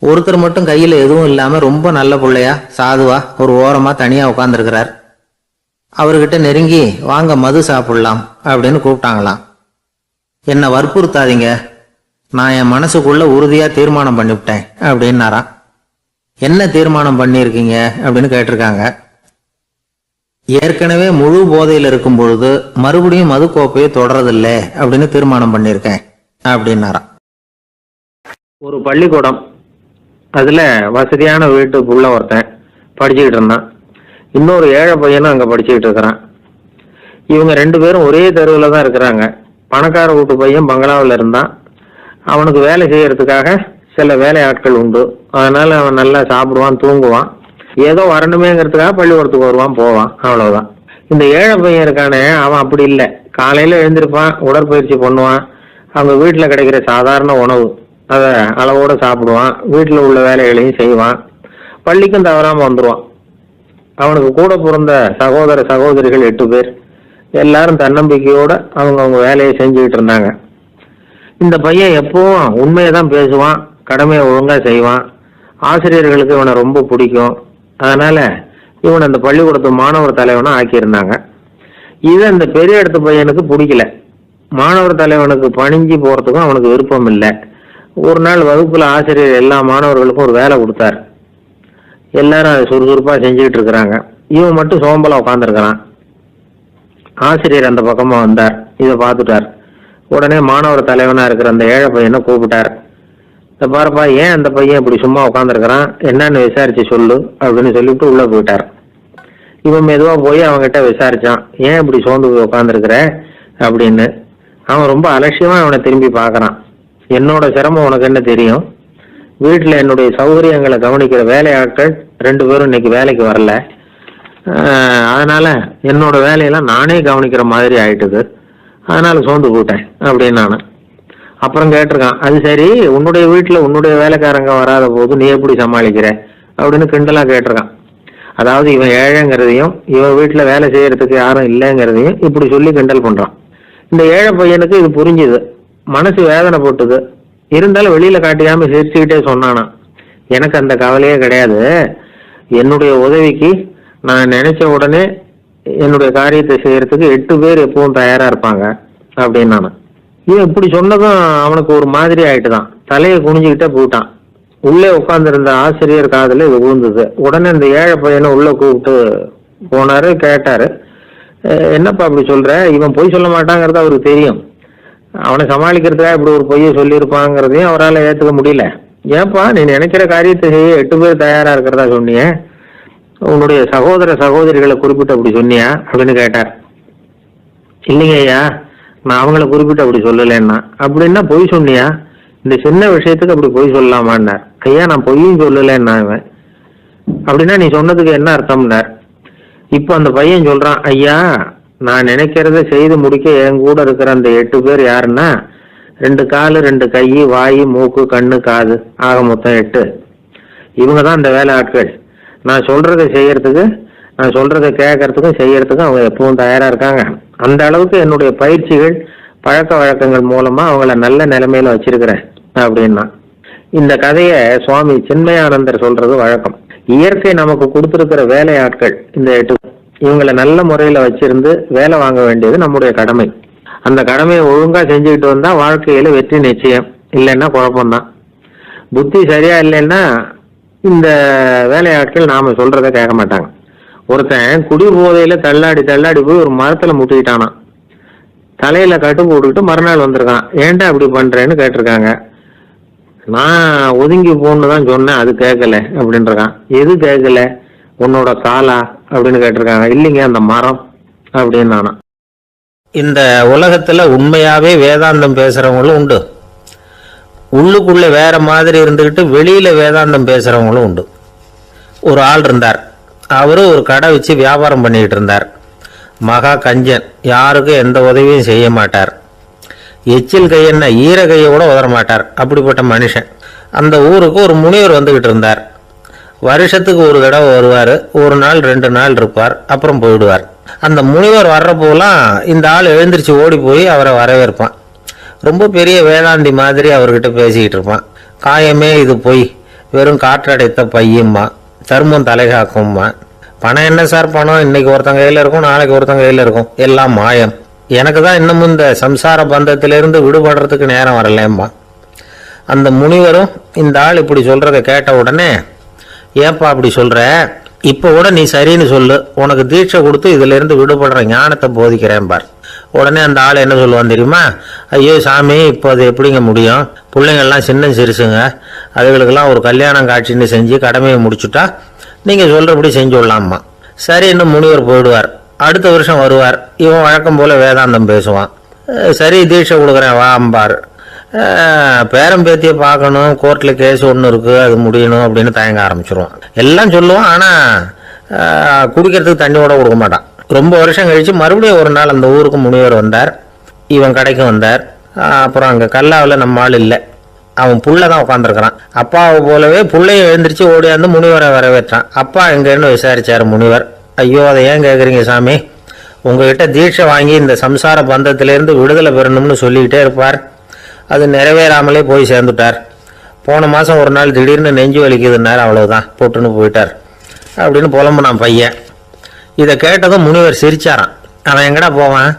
S1: ஒருத்தர் மட்டும் கையில் எதுவும் இல்லாம ரொம்ப நல்ல பிள்ளையா சாதுவா ஒரு ஓரமா தனியா உட்கார்ந்துருக்கிறார். அவர்கிட்ட நெருங்கி வாங்க மது சாப்பிடலாம் அப்படின்னு கூப்பிட்டாங்களாம். என்னை வற்புறுத்தாதீங்க, நான் என் மனசுக்குள்ள உறுதியா தீர்மானம் பண்ணிவிட்டேன் அப்படின்னாராம். என்ன தீர்மானம் பண்ணியிருக்கீங்க அப்படின்னு கேட்டிருக்காங்க. ஏற்கனவே முழு போதையில் இருக்கும் பொழுது மறுபடியும் மது கோப்பையை தொடரதில்லை அப்படின்னு தீர்மானம் பண்ணியிருக்கேன் அப்படின்னாராம். ஒரு பள்ளிக்கூடம், அதுல வசதியான வீட்டுக்குள்ள ஒருத்தன் படிச்சுக்கிட்டு இருந்தான். இன்னொரு ஏழை பையனும் அங்கே படிச்சுக்கிட்டு இருக்கிறான். இவங்க 2 பேரும் ஒரே தெருவில் தான் இருக்கிறாங்க. பணக்கார வீட்டு பையன் பங்களாவில் இருந்தான். அவனுக்கு வேலை செய்யறதுக்காக சில வேலையாட்கள் உண்டு. அதனால அவன் நல்லா சாப்பிடுவான், தூங்குவான். ஏதோ வரணுமேங்கிறதுக்காக பள்ளிக்கூடத்துக்கு வருவான், போவான், அவ்வளவுதான். இந்த ஏழை பையன் இருக்கானே, அவன் அப்படி இல்லை. காலையில எழுந்திருப்பான், உடற்பயிற்சி பண்ணுவான், அவங்க வீட்டில் கிடைக்கிற சாதாரண உணவு அதை அளவோட சாப்பிடுவான், வீட்டில் உள்ள வேலைகளையும் செய்வான், பள்ளிக்கும் தவறாம வந்துடுவான். அவனுக்கு கூட பிறந்த சகோதர சகோதரிகள் 8 பேர். எல்லாரும் தன்னம்பிக்கையோட அவங்க வேலையை செஞ்சுக்கிட்டு இருந்தாங்க. இந்த பையன் எப்பவும் உண்மையை தான் பேசுவான், கடமையை ஒழுங்கா செய்வான். ஆசிரியர்களுக்கு இவனை ரொம்ப பிடிக்கும். அதனால இவனை அந்த பள்ளிக்கூடத்து மாணவர் தலைவனா ஆக்கியிருந்தாங்க. இது அந்த பெரிய இடத்து பையனுக்கு பிடிக்கல. மாணவர் தலைவனுக்கு பணிஞ்சு போறதுக்கும் அவனுக்கு விருப்பம் இல்லை. ஒரு நாள் வகுப்புல ஆசிரியர் எல்லா மாணவர்களுக்கும் ஒரு வேலை கொடுத்தார். எல்லாரும் அதை சுறுசுறுப்பா செஞ்சுக்கிட்டு இருக்கிறாங்க. இவன் மட்டும் சோம்பலா உட்காந்துருக்கிறான். ஆசிரியர் அந்த பக்கமா வந்தார், இதை பார்த்துட்டார். உடனே மாணவர் தலைவனா இருக்கிற அந்த ஏழை பையனை கூப்பிட்டார். இந்த பாருப்பா, ஏன் அந்த பையன் இப்படி சும்மா உட்காந்துருக்கிறான், என்னன்னு விசாரிச்சு சொல்லு அப்படின்னு சொல்லிட்டு உள்ள போயிட்டார். இவன் மெதுவா போய் அவன்கிட்ட விசாரிச்சான், ஏன் இப்படி சோர்ந்து போய் உட்காந்துருக்கிற அப்படின்னு. அவன் ரொம்ப அலட்சியமா அவனை திரும்பி பார்க்கறான். என்னோட சிரமம் உனக்கு என்ன தெரியும்? வீட்டில் என்னுடைய சௌகரியங்களை கவனிக்கிற வேலையாட்கள் 2 பேரும் இன்னைக்கு வேலைக்கு வரல. அதனால என்னோட வேலையெல்லாம் நானே கவனிக்கிற மாதிரி ஆயிட்டுது. அதனால சோர்ந்து போயிட்டேன் அப்படின்னு நான். அப்புறம் கேட்டிருக்கான், அது சரி, உன்னுடைய வீட்டில் உன்னுடைய வேலைக்காரங்க வராத போது நீ எப்படி சமாளிக்கிற அப்படின்னு கிண்டலா கேட்டிருக்கான். அதாவது இவன் ஏழைங்கிறதையும் இவன் வீட்டில் வேலை செய்யறதுக்கு யாரும் இல்லைங்கிறதையும் இப்படி சொல்லி கிண்டல் பண்றான். இந்த ஏழை பையனுக்கு இது புரிஞ்சுது. மனசு வேதனை போட்டுது. இருந்தாலும் வெளியில காட்டிக்காம சிரிச்சுக்கிட்டே சொன்னானா, எனக்கு அந்த கவலையே கிடையாது. என்னுடைய உதவிக்கு நான் நினைச்ச உடனே என்னுடைய காரியத்தை செய்யறதுக்கு 8 பேர் எப்பவும் தயாரா இருப்பாங்க அப்படின்னு நான். இவன் இப்படி சொன்னதும் அவனுக்கு ஒரு மாதிரி ஆயிட்டுதான். தலையை குனிஞ்சுக்கிட்டே போயிட்டான். உள்ளே உட்கார்ந்துருந்த ஆசிரியர் காதுல இது விழுந்தது. உடனே இந்த ஏழை பையனை உள்ள கூப்பிட்டு போனாரு, கேட்டாரு, என்னப்பா அப்படி சொல்ற? இவன் பொய் சொல்ல மாட்டாங்கிறது அவருக்கு தெரியும். அவனை சமாளிக்கிறதுக்காக இப்படி ஒரு பொய்யை சொல்லியிருப்பாங்கிறதையும் அவரால் ஏற்றுக்க முடியல. ஏன்பா, நீ நினைக்கிற காரியத்தை செய்ய 8 பேர் தயாரா இருக்கிறதா சொன்னிய, உன்னுடைய சகோதர சகோதரிகளை குறிப்பிட்டு அப்படி சொன்னியா அப்படின்னு கேட்டார். இல்லைங்க ஐயா, நான் அவங்கள குறிப்பிட்டு அப்படி சொல்லலைன்னா. அப்படின்னா பொய் சொன்னியா? இந்த சின்ன விஷயத்துக்கு அப்படி பொய் சொல்லலாமான்னார். ஐயா, நான் பொய்யும் சொல்லலைன்னா. இவன் அப்படின்னா நீ சொன்னதுக்கு என்ன அர்த்தம்னார். இப்போ அந்த பையன் சொல்றான், ஐயா, நான் நினைக்கிறத செய்து முடிக்க என் கூட இருக்கிற அந்த 8 பேர் யாருன்னா 2 காலு, 2 கை, வாய், மூக்கு, கண்ணு, காது, ஆக மொத்தம் 8. இவங்க தான் இந்த வேலை ஆட்கள். நான் சொல்றதை செய்யறதுக்கு, நான் சொல்றதை கேட்கறதுக்கும் செய்யறதுக்கும் அவங்க எப்பவும் தயாரா இருக்காங்க. அந்த அளவுக்கு என்னுடைய பயிற்சிகள், பழக்க வழக்கங்கள் மூலமா அவங்கள நல்ல நிலைமையில வச்சிருக்கிறேன் அப்படின்னா. இந்த கதையை சுவாமி சின்மயானந்தர் சொல்றது வழக்கம். இயற்கை நமக்கு கொடுத்திருக்கிற வேலையாட்கள் இந்த 8. இவங்களை நல்ல முறையில வச்சிருந்து வேலை வாங்க வேண்டியது நம்முடைய கடமை. அந்த கடமையை ஒழுங்கா செஞ்சுக்கிட்டு வந்தா வாழ்க்கையில வெற்றி நிச்சயம். இல்லைன்னா குழப்பம்தான். புத்தி சரியா இல்லைன்னா இந்த வேலையாட்கள் நாம சொல்றதை கேட்க மாட்டாங்க. ஒருத்தன் குடி போதையில தள்ளாடி தள்ளாடி போய் ஒரு மரத்துல முட்டிக்கிட்டானான். தலையில கட்டு போட்டுக்கிட்டு மறுநாள் வந்திருக்கான். ஏன்டா அப்படி பண்றேன்னு கேட்டிருக்காங்க. நான் ஒதுங்கி போன்னு தான் சொன்னேன், அது கேட்கல அப்படின்றான். எது கேட்கல? உன்னோட காலா அப்படின்னு கேட்டிருக்காங்க. இல்லைங்க, அந்த மரம் அப்படின்னு நானா. இந்த உலகத்துல உண்மையாவே வேதாந்தம் பேசுறவங்களும் உண்டு. உள்ளுக்குள்ள வேற மாதிரி இருந்துகிட்டு வெளியில வேதாந்தம் பேசுறவங்களும் உண்டு. ஒரு ஆள் இருந்தார். அவரு ஒரு கடை வச்சு வியாபாரம் பண்ணிக்கிட்டு இருந்தார். மகா கஞ்சன், யாருக்கும் எந்த உதவியும் செய்ய மாட்டார். எச்சில் கையென்ன ஈர கையை கூட உதற மாட்டார். அப்படிப்பட்ட மனுஷன். அந்த ஊருக்கு ஒரு முனிவர் வந்துகிட்டு இருந்தார். வருஷத்துக்கு ஒரு தடவை வருவார். 1 நாள் 2 நாள் இருப்பார், அப்புறம் போயிடுவார். அந்த முனிவர் வர்றப்போலாம் இந்த ஆள் எழுந்திரிச்சு ஓடி போய் அவரை வரவேற்பான். ரொம்ப பெரிய வேதாந்தி மாதிரி அவர்கிட்ட பேசிக்கிட்டு இருப்பான். காயமே இது பொய், வெறும் காற்றடைத்த பையம்மா, தர்மம் தலைகாக்கும்மா. பணம் என்ன சார் பணம்? இன்னைக்கு ஒருத்தங்க கையில் இருக்கும், நாளைக்கு ஒருத்தங்க கையில் இருக்கும், எல்லாம் மாயம். எனக்கு தான் இன்னமும் இந்த சம்சார பந்தத்திலிருந்து விடுபடுறதுக்கு நேரம் வரலேம்மா. அந்த முனிவரும் இந்த ஆள் இப்படி சொல்றதை கேட்ட உடனே, ஏப்பா அப்படி சொல்ற? இப்போ கூட நீ சரின்னு சொல்லு, உனக்கு தீட்சை கொடுத்து இதுல இருந்து விடுபடுற ஞானத்தை போதிக்கிறேன் பார். உடனே அந்த ஆள் என்ன சொல்லுவான் தெரியுமா? ஐயோ சாமி, இப்போ அது எப்படிங்க முடியும்? பிள்ளைங்கள்லாம் சின்ன சிறுசுங்க, அதுகளுக்கெல்லாம் ஒரு கல்யாணம் காட்சின்னு செஞ்சு கடமையை முடிச்சுட்டா நீங்க சொல்றபடி செஞ்சு விடலாமா. சரி, இன்னும் முனிவர் போயிடுவார். அடுத்த வருஷம் வருவார். இவன் வழக்கம் போல் வேதாந்தம் பேசுவான். சரி, தீட்சை கொடுக்குறேன் வா அம்பார். பேரம்பேத்தியை பார்க்கணும், கோர்ட்டில் கேஸ் ஒன்று இருக்குது, அது முடியணும் அப்படின்னு தயங்க ஆரம்பிச்சிருவான். எல்லாம் சொல்லுவான், ஆனால் குடிக்கிறதுக்கு தண்ணி கூட கொடுக்க மாட்டான். ரொம்ப வருஷம் கழித்து மறுபடியும் ஒரு நாள் அந்த ஊருக்கு முனிவர் வந்தார். இவன் கடைக்கு வந்தார். அப்புறம் அங்கே கல்லாவில் நம்ம ஆள் இல்லை, அவன் புள்ள தான் உட்காந்துருக்கிறான். அப்பாவை போலவே புள்ளைய எழுந்திரிச்சு ஓடியாந்து முனிவரை வரவேற்றான். அப்பா எங்கன்னு விசாரிச்சார் முனிவர். ஐயோ, அதை ஏன் கேட்குறீங்க சாமி, உங்ககிட்ட தீட்சை வாங்கி இந்த சம்சார பந்தத்திலேருந்து விடுதலை பெறணும்னு சொல்லிக்கிட்டே இருப்பார். அது நிறைவேறாமலே போய் சேர்ந்துட்டார். போன மாதம் ஒரு நாள் திடீர்னு நெஞ்சு வலிக்குதுன்னார், அவ்வளோதான் போட்டுன்னு போயிட்டார் அப்படின்னு புலம்புனான் பையன். இதை கேட்டதும் முனிவர் சிரிச்சாரான். அவன் எங்கடா போவான்,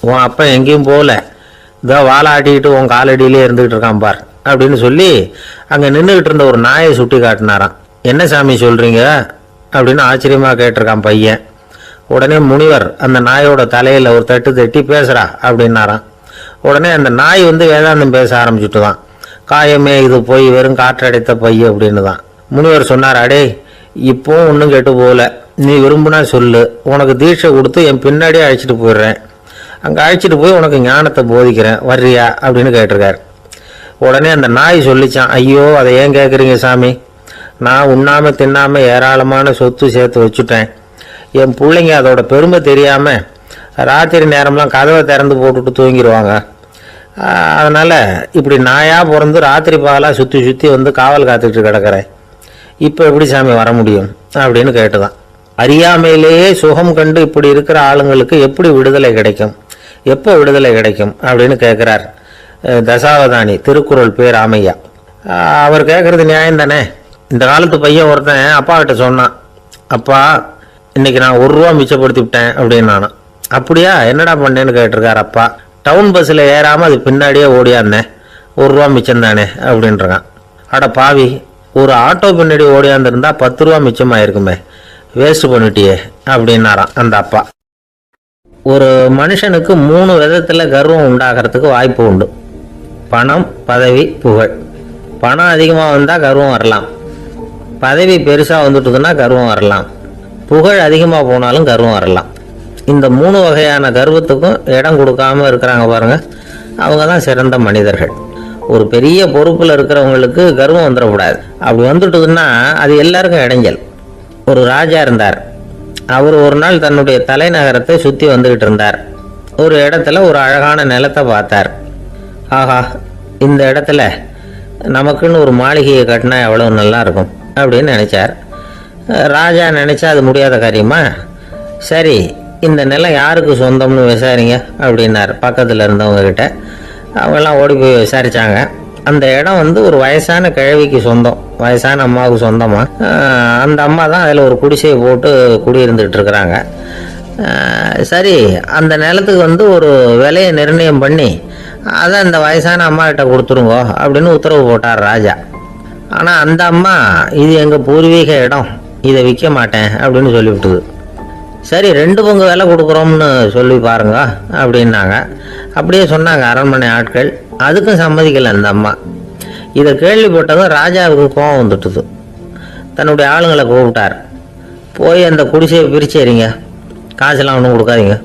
S1: உன் அப்பா எங்கேயும் போகல, இதோ வாழை ஆட்டிக்கிட்டு உன் காலடியிலே இருந்துக்கிட்டு இருக்கான் பார் அப்படின்னு சொல்லி அங்கே நின்றுக்கிட்டு இருந்த ஒரு நாயை சுட்டி காட்டினாரான். என்ன சாமி சொல்கிறீங்க அப்படின்னு ஆச்சரியமாக கேட்டிருக்கான் பையன். உடனே முனிவர் அந்த நாயோட தலையில் ஒரு தட்டு தட்டி பேசுகிறா அப்படின்னாரான். உடனே அந்த நாய் வேதாந்தம் பேச ஆரம்பிச்சுட்டு தான். காயமே இது போய் வெறும் காற்றடைத்த பைய அப்படின்னு தான். முனிவர் சொன்னார், அடே இப்போவும் ஒன்றும் கெட்டு போகல, நீ விரும்புனா சொல்லு, உனக்கு தீட்சை கொடுத்து என் பின்னாடியே அழைச்சிட்டு போயிடுறேன், அங்கே அழைச்சிட்டு போய் உனக்கு ஞானத்தை போதிக்கிறேன், வர்றியா அப்படின்னு கேட்டிருக்காரு. உடனே அந்த நாய் சொல்லிச்சான், ஐயோ அதை ஏன் கேட்குறீங்க சாமி, நான் உண்ணாமல் தின்னாமல் ஏராளமான சொத்து சேர்த்து வச்சுட்டேன். என் பிள்ளைங்க அதோட பெருமை தெரியாமல் ராத்திரி நேரம்லாம் கதவை திறந்து போட்டுட்டு தூங்கிடுவாங்க. அதனால் இப்படி நாயாக பிறந்து ராத்திரி பகலாக சுற்றி சுற்றி காவல் காத்துக்கிட்டு கிடக்கிறேன். இப்போ எப்படி சாமி வர முடியும் அப்படின்னு கேட்டுதான். அறியாமையிலேயே சுகம் கண்டு இப்படி இருக்கிற ஆளுங்களுக்கு எப்படி விடுதலை கிடைக்கும், எப்போ விடுதலை கிடைக்கும் அப்படின்னு கேட்குறார் தசாவதானி, திருக்குறள் பேர் ராமையா. அவர் கேட்குறது நியாயம் தானே. இந்த காலத்து பையன் ஒருத்தன் அப்பா கிட்ட சொன்னான், அப்பா இன்னைக்கு நான் ₹1 மிச்சப்படுத்தி விட்டேன் அப்படின்னு. நானும் அப்படியா, என்னடா பண்ணேன்னு கேட்டிருக்கார் அப்பா. டவுன் பஸ்ஸில் ஏறாமல் அது பின்னாடியே ஓடியாந்தேன், ₹1 மிச்சம் தானே அப்படின்றான். அட பாவி, ஒரு ஆட்டோ பின்னாடி ஓடியாந்துருந்தா ₹10 மிச்சமாயிருக்குமே, வேஸ்ட் பண்ணிட்டியே அப்படின்னாரான் அந்த அப்பா. ஒரு மனுஷனுக்கு 3 விதத்தில் கர்வம் உண்டாகிறதுக்கு வாய்ப்பு உண்டு. பணம், பதவி, புகழ். பணம் அதிகமாக வந்தால் கர்வம் வரலாம், பதவி பெருசாக வந்துட்டுதுன்னா கர்வம் வரலாம், புகழ் அதிகமாக போனாலும் கர்வம் வரலாம். இந்த 3 வகையான கர்வத்துக்கும் இடம் கொடுக்காம இருக்கிறாங்க பாருங்க, அவங்க தான் சிறந்த மனிதர்கள். ஒரு பெரிய பொறுப்பில் இருக்கிறவங்களுக்கு கர்வம் வந்துடக்கூடாது. அப்படி வந்துட்டுதுன்னா அது எல்லாருக்கும் இடைஞ்சல். ஒரு ராஜா இருந்தார். அவர் ஒரு நாள் தன்னுடைய தலைநகரத்தை சுற்றி வந்துக்கிட்டு இருந்தார். ஒரு இடத்துல ஒரு அழகான நிலத்தை பார்த்தார். ஆஹா, இந்த இடத்துல நமக்குன்னு ஒரு மாளிகையை கட்டினா எவ்வளோ நல்லா இருக்கும் அப்படின்னு நினச்சார். ராஜா நினச்சா அது முடியாத காரியமா? சரி, இந்த நிலம் யாருக்கு சொந்தம்னு விசாரிங்க அப்படின்னார் பக்கத்தில் இருந்தவங்கக்கிட்ட. அவங்கெல்லாம் ஓடி போய் விசாரித்தாங்க. அந்த இடம் ஒரு வயசான கிழவிக்கு சொந்தம், வயசான அம்மாவுக்கு சொந்தமாக. அந்த அம்மா தான் அதில் ஒரு குடிசையை போட்டு குடியிருந்துகிட்டு இருக்கிறாங்க. சரி, அந்த நிலத்துக்கு ஒரு விலையை நிர்ணயம் பண்ணி அதை அந்த வயசான அம்மா கிட்ட கொடுத்துருங்கோ அப்படின்னு உத்தரவு போட்டார் ராஜா. ஆனால் அந்த அம்மா, இது எங்கள் பூர்வீக இடம், இதை விற்க மாட்டேன் அப்படின்னு சொல்லிவிட்டுது. சரி, 2 பங்கு விலை கொடுக்குறோம்னு சொல்லி பாருங்க அப்படின்னாங்க. அப்படியே சொன்னாங்க அரண்மனை ஆட்கள். அதுக்கும் சம்மதிக்கலை அந்த அம்மா. இதை கேள்விப்பட்டதும் ராஜாவுக்கு கோபம் வந்துட்டுது. தன்னுடைய ஆளுங்களை கூப்பிட்டார். போய் அந்த குடிசையை பிரித்து எறிங்க, காசெல்லாம் ஒன்றும் கொடுக்காதீங்க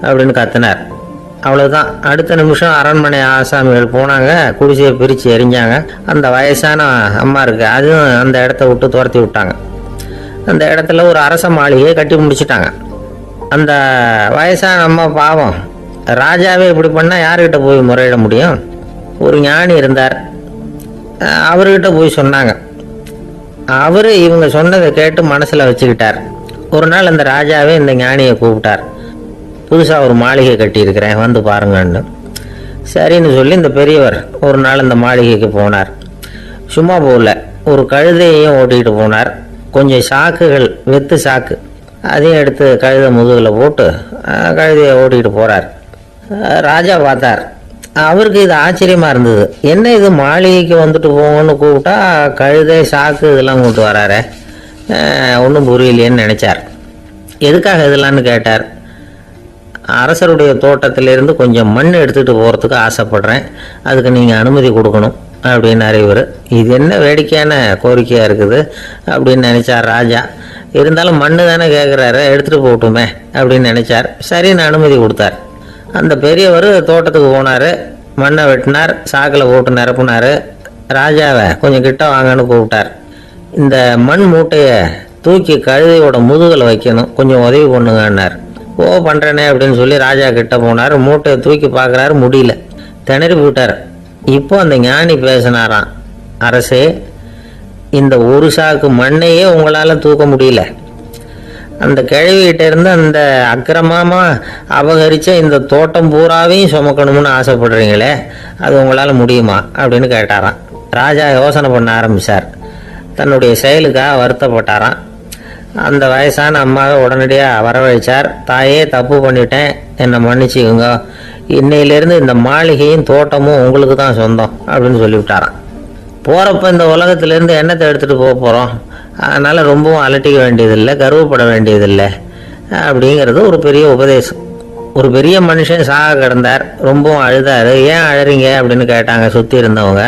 S1: அப்படின்னு கத்தினார். அவ்வளோதான். அடுத்த நிமிஷம் அரண்மனை ஆசாமிகள் போனாங்க, குடிசையை பிரித்து எறிஞ்சாங்க. அந்த வயசான அம்மா இருக்குது, அதுவும் அந்த இடத்த விட்டு துரத்தி விட்டாங்க. அந்த இடத்துல ஒரு அரச மாளிகையை கட்டி முடிச்சிட்டாங்க. அந்த வயசான அம்மா பாவம், ராஜாவே இப்படி பண்ணால் யார்கிட்ட போய் முறையிட முடியும்? ஒரு ஞானி இருந்தார், அவர்கிட்ட போய் சொன்னாங்க. அவர் இவங்க சொன்னதை கேட்டு மனசில் வச்சுக்கிட்டார். ஒரு நாள் அந்த ராஜாவே இந்த ஞானியை கூப்பிட்டார். புதுசாக ஒரு மாளிகை கட்டியிருக்கிறேன், வந்து பாருங்கன்னு. சரின்னு சொல்லி இந்த பெரியவர் ஒரு நாள் அந்த மாளிகைக்கு போனார். சும்மா போகல, ஒரு கழுதையையும் ஓட்டிகிட்டு போனார். கொஞ்சம் சாக்குகள், வெத்து சாக்கு, அதையும் எடுத்து கழுதை முதுகில் போட்டு கழுதையை ஓட்டிகிட்டு போகிறார். ராஜா பார்த்தார். அவருக்கு இது ஆச்சரியமாக இருந்தது. என்ன இது, மாளிகைக்கு வந்துட்டு போங்கன்னு கூப்பிட்டா கழுதை சாக்கு இதெல்லாம் கூப்பிட்டு வராரு, ஒன்றும் புரியலையேன்னு நினச்சார். எதுக்காக இதெல்லாம்னு கேட்டார். அரசருடைய தோட்டத்திலேருந்து கொஞ்சம் மண் எடுத்துகிட்டு போகிறதுக்கு ஆசைப்பட்றேன், அதுக்கு நீங்கள் அனுமதி கொடுக்கணும் அப்படின்னாரு இவர். இது என்ன வேடிக்கையான கோரிக்கையாக இருக்குது அப்படின்னு நினச்சார் ராஜா. இருந்தாலும் மண்ணு தானே கேட்குறாரு, எடுத்துகிட்டு போகட்டுமே அப்படின்னு நினச்சார். சரின்னு அனுமதி கொடுத்தார். அந்த பெரியவர் தோட்டத்துக்கு போனார், மண்ணை வெட்டினார், சாக்கில் போட்டு நிரப்புனார். ராஜாவை கொஞ்சம் கிட்ட வாங்கன்னு கூப்பிட்டார். இந்த மண் மூட்டையை தூக்கி கழுதையோட முதுகில் வைக்கணும், கொஞ்சம் உதவி பண்ணுங்கன்னார். ஓ பண்ணுறேனே அப்படின்னு சொல்லி ராஜா கிட்ட போனார். மூட்டையை தூக்கி பார்க்குறாரு, முடியல, திணறி போயிட்டார். இப்போ அந்த ஞானி பேசினாராம், அரசே, இந்த ஒரு சாக்கு மண்ணையே உங்களால் தூக்க முடியல, அந்த கிழவிகிட்ட இருந்து அந்த அக்கிரமமாக அபகரித்த இந்த தோட்டம் பூராவையும் சுமக்கணும்னு ஆசைப்படுறீங்களே, அது உங்களால் முடியுமா அப்படின்னு கேட்டாராம். ராஜா யோசனை பண்ண ஆரம்பித்தார். தன்னுடைய செயலுக்காக வருத்தப்பட்டாராம். அந்த வயசான அம்மாவை உடனடியாக வரவழைச்சார். தாயே, தப்பு பண்ணிட்டேன், என்னை மன்னிச்சுக்குங்க, இன்னையிலேருந்து இந்த மாளிகையும் தோட்டமும் உங்களுக்கு தான் சொந்தம் அப்படின்னு சொல்லிவிட்டாராம். போகிறப்ப இந்த உலகத்திலேருந்து எண்ணத்தை எடுத்துகிட்டு போக போகிறோம், அதனால் ரொம்பவும் அலட்டிக்க வேண்டியதில்லை, கர்வப்பட வேண்டியதில்லை அப்படிங்கிறது ஒரு பெரிய உபதேசம். ஒரு பெரிய மனுஷன் சாக கிடந்தார், ரொம்பவும் அழுதார். ஏன் அழறீங்க அப்படின்னு கேட்டாங்க சுற்றி இருந்தவங்க.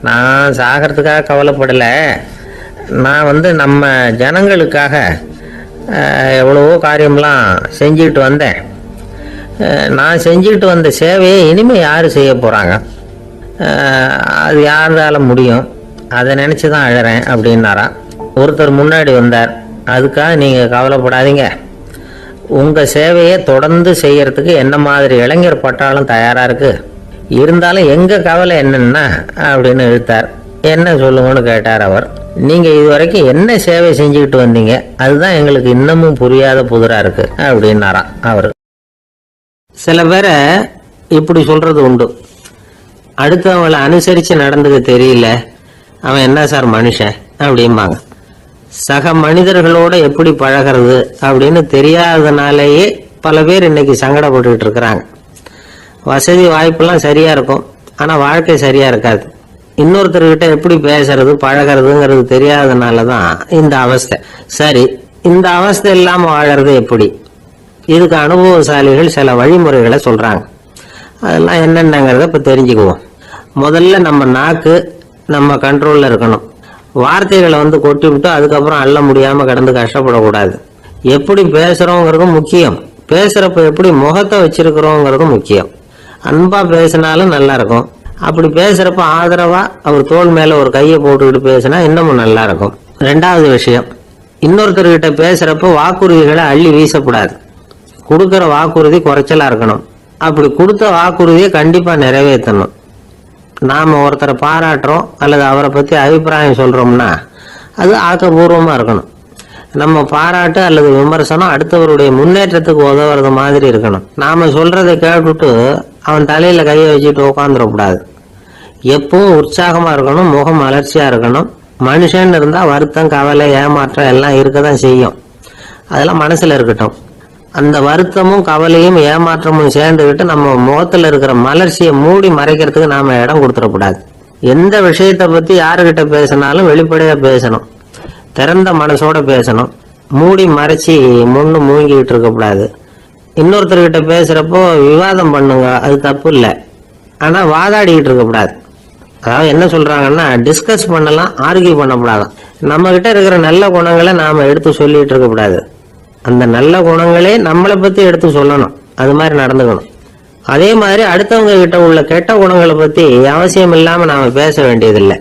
S1: நான் சாகிறதுக்காக கவலைப்படலை, நான் நம்ம ஜனங்களுக்காக எவ்வளவோ காரியம்லாம் செஞ்சுக்கிட்டு வந்தேன். நான் செஞ்சுக்கிட்டு வந்த சேவையை இனிமேல் யார் செய்ய போகிறாங்க, அது யாரால முடியும், அதை நினச்சி தான் அழறேன் அப்படின்னாராம். ஒருத்தர் முன்னாடி வந்தார். அதுக்காக நீங்கள் கவலைப்படாதீங்க, உங்கள் சேவையை தொடர்ந்து செய்யறதுக்கு என்ன மாதிரி இளைஞர் பட்டாலும் தயாராக இருக்குது, இருந்தாலும் எங்கள் கவலை என்னன்னா அப்படின்னு இழுத்தார். என்ன சொல்லுங்கன்னு கேட்டார் அவர். நீங்கள் இதுவரைக்கும் என்ன சேவை செஞ்சுக்கிட்டு வந்தீங்க, அதுதான் எங்களுக்கு இன்னமும் புரியாத புதிராக இருக்குது அப்படின்னாராம் அவர். சில பேரை இப்படி சொல்கிறது உண்டு, அடுத்தவங்களை அனுசரித்து நடந்துக்க தெரியல, அவன் என்ன சார் மனுஷன் அப்படிம்பாங்க. சக மனிதர்களோட எப்படி பழகிறது அப்படின்னு தெரியாததுனாலேயே பல பேர் இன்னைக்கு சங்கடப்பட்டுக்கிட்டு இருக்கிறாங்க. வசதி வாய்ப்பெல்லாம் சரியாக இருக்கும், ஆனால் வாழ்க்கை சரியாக இருக்காது. இன்னொருத்தர்கிட்ட எப்படி பேசுறது பழகிறதுங்கிறது தெரியாததுனால தான் இந்த அவஸ்தை. சரி, இந்த அவஸ்தை இல்லாமல் வாழறது எப்படி? இதுக்கு அனுபவசாலிகள் சில வழிமுறைகளை சொல்கிறாங்க. அதெல்லாம் என்னென்னங்கிறத இப்போ தெரிஞ்சுக்குவோம். முதல்ல நம்ம நாக்கு நம்ம கண்ட்ரோலில் இருக்கணும். வார்த்தைகளை கொட்டி விட்டு அதுக்கப்புறம் அள்ள முடியாமல் கிடந்து கஷ்டப்படக்கூடாது. எப்படி பேசுகிறோங்கிறதும் முக்கியம், பேசுகிறப்ப எப்படி முகத்தை வச்சிருக்கிறோங்கிறதும் முக்கியம். அன்பாக பேசினாலும் நல்லா இருக்கும். அப்படி பேசுகிறப்ப ஆதரவாக அவர் தோள் மேலே ஒரு கையை போட்டுக்கிட்டு பேசினா இன்னமும் நல்லா இருக்கும். ரெண்டாவது விஷயம், இன்னொருத்தர்கிட்ட பேசுகிறப்ப வாக்குறுதிகளை அள்ளி வீசக்கூடாது. கொடுக்குற வாக்குறுதி குறைச்சலாக இருக்கணும். அப்படி கொடுத்த வாக்குறுதியை கண்டிப்பாக நிறைவேற்றணும். நாம் ஒருத்தரை பாராட்டுறோம் அல்லது அவரை பற்றி அபிப்பிராயம் சொல்கிறோம்னா அது ஆக்கப்பூர்வமாக இருக்கணும். நம்ம பாராட்டு அல்லது விமர்சனம் அடுத்தவருடைய முன்னேற்றத்துக்கு உதவுறது மாதிரி இருக்கணும். நாம் சொல்கிறத கேட்டுட்டு அவன் தலையில் கையை வச்சுட்டு உட்காந்துடக்கூடாது. எப்பவும் உற்சாகமாக இருக்கணும், முகம் மலர்ச்சியாக இருக்கணும். மனுஷன் இருந்தால் வருத்தம், கவலை, ஏமாற்றம் எல்லாம் இருக்க தான் செய்யும். அதெல்லாம் மனசில் இருக்கட்டும். அந்த வருத்தமும் கவலையும் ஏமாற்றமும் சேர்ந்துக்கிட்டு நம்ம முகத்தில் இருக்கிற மலர்ச்சியை மூடி மறைக்கிறதுக்கு நாம் இடம் கொடுத்துடக்கூடாது. எந்த விஷயத்தை பற்றி யாருக்கிட்ட பேசினாலும் வெளிப்படையாக பேசணும், திறந்த மனசோட பேசணும். மூடி மறைச்சி முன்னு மூங்கிக்கிட்டு இருக்கக்கூடாது. இன்னொருத்தர்கிட்ட பேசுகிறப்போ விவாதம் பண்ணுங்க, அது தப்பு இல்லை, ஆனால் வாதாடிக்கிட்டு இருக்கக்கூடாது. அதாவது என்ன சொல்கிறாங்கன்னா, டிஸ்கஸ் பண்ணலாம், ஆர்கியூ பண்ணக்கூடாது. நம்மக்கிட்ட இருக்கிற நல்ல குணங்களை நாம் எடுத்து சொல்லிகிட்டு இருக்கக்கூடாது. அந்த நல்ல குணங்களே நம்மளை பற்றி எடுத்து சொல்லணும், அது மாதிரி நடந்துக்கணும். அதே மாதிரி அடுத்தவங்க கிட்ட உள்ள கெட்ட குணங்களை பற்றி அவசியம் இல்லாமல் நாம் பேச வேண்டியதில்லை.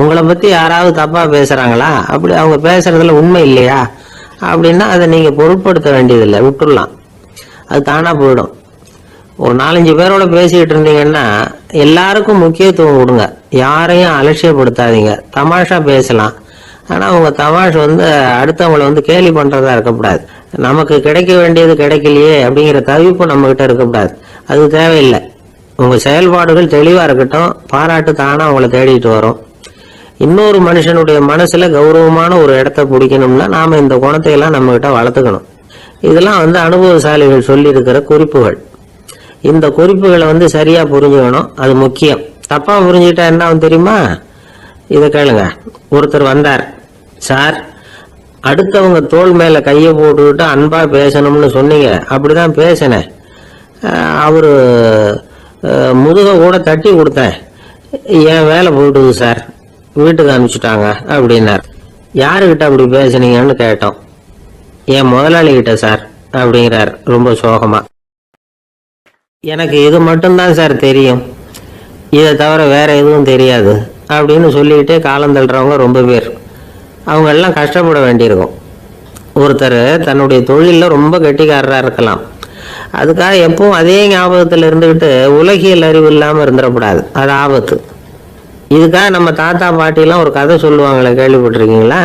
S1: உங்களை பற்றி யாராவது தப்பாக பேசுகிறாங்களா, அப்படி அவங்க பேசுகிறதுல உண்மை இல்லையா அப்படின்னா அதை நீங்கள் பொருட்படுத்த வேண்டியதில்லை, விட்டுடலாம், அது தானாக போயிடும். ஒரு 4-5 பேரோட பேசிக்கிட்டு இருந்தீங்கன்னா எல்லாருக்கும் முக்கியத்துவம் கொடுங்க, யாரையும் அலட்சியப்படுத்தாதீங்க. தமாஷா பேசலாம், ஆனால் உங்கள் தமாஷ் அடுத்தவங்களை கேலி பண்ணுறதா இருக்கக்கூடாது. நமக்கு கிடைக்க வேண்டியது கிடைக்கலையே அப்படிங்கிற தவிப்பு நம்மக்கிட்ட இருக்கக்கூடாது, அது தேவையில்லை. உங்கள் செயல்பாடுகள் தெளிவாக இருக்கட்டும், பாராட்டு தானாக அவங்கள தேடிட்டு வரும். இன்னொரு மனுஷனுடைய மனசில் கௌரவமான ஒரு இடத்த பிடிக்கணும்னா நாம் இந்த குணத்தை எல்லாம் நம்மக்கிட்ட வளர்த்துக்கணும். இதெல்லாம் அனுபவசாலிகள் சொல்லியிருக்கிற குறிப்புகள். இந்த குறிப்புகளை சரியாக புரிஞ்சுக்கணும், அது முக்கியம். தப்பாக புரிஞ்சுக்கிட்டா என்ன ஆகும் தெரியுமா? இதை கேளுங்க. ஒருத்தர் வந்தார், சார், அடுத்தவங்க தோள் மேலே கையை போட்டுக்கிட்டு அன்பாக பேசணும்னு சொன்னீங்க, அப்படி தான் பேசினேன். அவர் முதுகை கூட தட்டி கொடுத்தேன், என் வேலை போயிட்டுது சார், வீட்டுக்கு அனுப்பிச்சுட்டாங்க அப்படின்னார். யாருக்கிட்ட அப்படி பேசுனீங்கன்னு கேட்டோம். என் முதலாளிகிட்ட சார் அப்படிங்கிறார் ரொம்ப சோகமா. எனக்கு இது மட்டும்தான் சார் தெரியும், இதை தவிர வேற எதுவும் தெரியாது அப்படின்னு சொல்லிக்கிட்டே காலம் தள்ளுறவங்க ரொம்ப பேர். அவங்க எல்லாம் கஷ்டப்பட வேண்டியிருக்கும். ஒருத்தர் தன்னுடைய தொழிலில் ரொம்ப கெட்டிக்காரராக இருக்கலாம், அதுக்காக எப்பவும் அதே ஞாபகத்தில் இருந்துக்கிட்டு உலகியல் அறிவு இல்லாமல் இருந்துடக்கூடாது, அது ஆபத்து. இதுக்காக நம்ம தாத்தா பாட்டிலாம் ஒரு கதை சொல்லுவாங்களே, கேள்விப்பட்டிருக்கீங்களா?